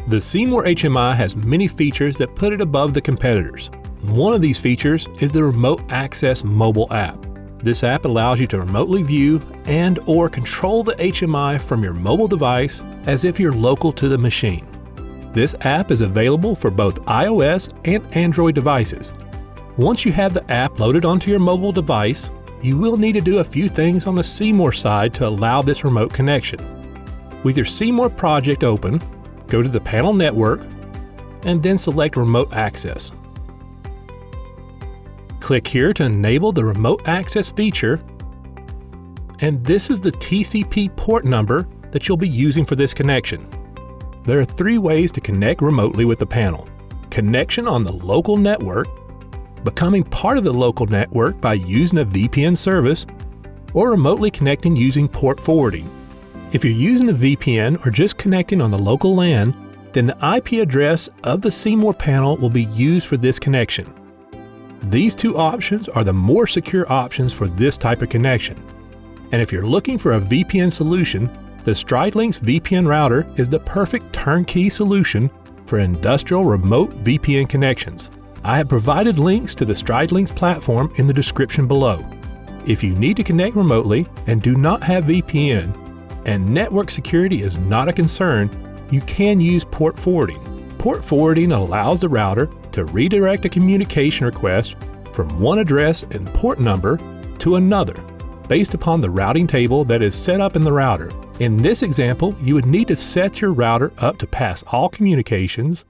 The C-more HMI has many features that put it above the competitors. One of these features is the Remote Access mobile app. This app allows you to remotely view and/or control the HMI from your mobile device as if you're local to the machine. This app is available for both iOS and Android devices. Once you have the app loaded onto your mobile device, you will need to do a few things on the C-more side to allow this remote connection. With your C-more project open, go to the panel network and then select Remote Access. Click here to enable the Remote Access feature, and this is the TCP port number that you'll be using for this connection. There are 3 ways to connect remotely with the panel: connection on the local network, becoming part of the local network by using a VPN service, or remotely connecting using port forwarding. If you're using a VPN or just connecting on the local LAN, then the IP address of the C-more panel will be used for this connection. These 2 options are the more secure options for this type of connection. And if you're looking for a VPN solution, the StrideLinks VPN router is the perfect turnkey solution for industrial remote VPN connections. I have provided links to the StrideLinks platform in the description below. If you need to connect remotely and do not have VPN, and network security is not a concern, you can use port forwarding. Port forwarding allows the router to redirect a communication request from one address and port number to another, based upon the routing table that is set up in the router. In this example, you would need to set your router up to pass all communications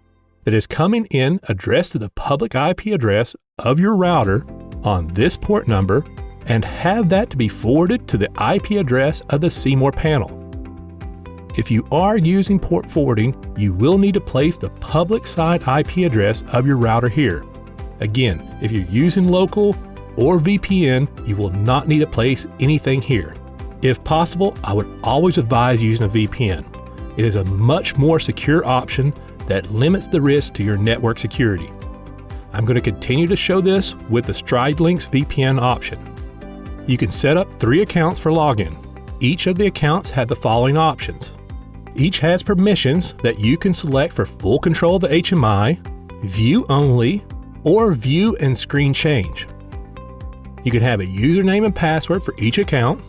that is coming in addressed to the public IP address of your router on this port number and have that to be forwarded to the IP address of the C-more panel. If you are using port forwarding, you will need to place the public side IP address of your router here. Again, if you're using local or VPN, you will not need to place anything here. If possible, I would always advise using a VPN. It is a much more secure option that limits the risk to your network security. I'm going to continue to show this with the StrideLinks VPN option. You can set up 3 accounts for login. Each of the accounts have the following options. Each has permissions that you can select for full control of the HMI, view only, or view and screen change. You can have a username and password for each account.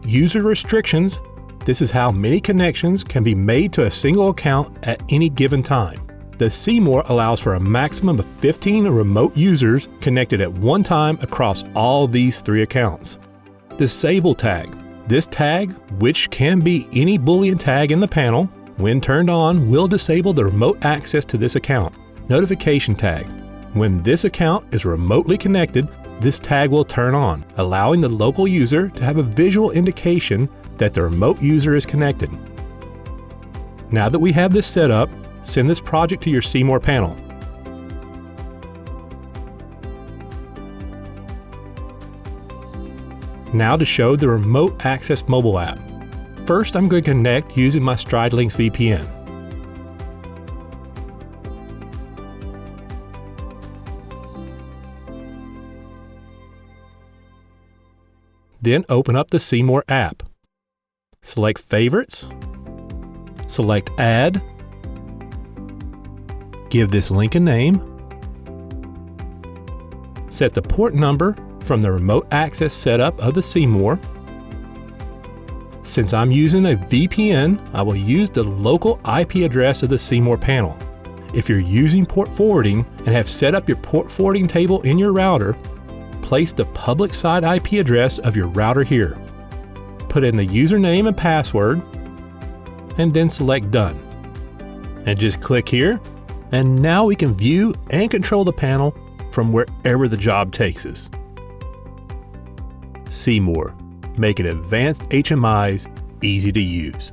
User restrictions. This is how many connections can be made to a single account at any given time. The C-more allows for a maximum of 15 remote users connected at one time across all these 3 accounts. Disable tag. This tag, which can be any Boolean tag in the panel, when turned on, will disable the remote access to this account. Notification tag. When this account is remotely connected, this tag will turn on, allowing the local user to have a visual indication that the remote user is connected. Now that we have this set up, send this project to your C-more panel. Now to show the Remote Access mobile app. First, I'm going to connect using my StrideLinks VPN. Then open up the C-more app. Select Favorites. Select Add. Give this link a name. Set the port number from the remote access setup of the C-more. Since I'm using a VPN, I will use the local IP address of the C-more panel. If you're using port forwarding and have set up your port forwarding table in your router, place the public side IP address of your router here. Put in the username and password, and then select Done. And just click here, and now we can view and control the panel from wherever the job takes us. C-more, making advanced HMIs easy to use.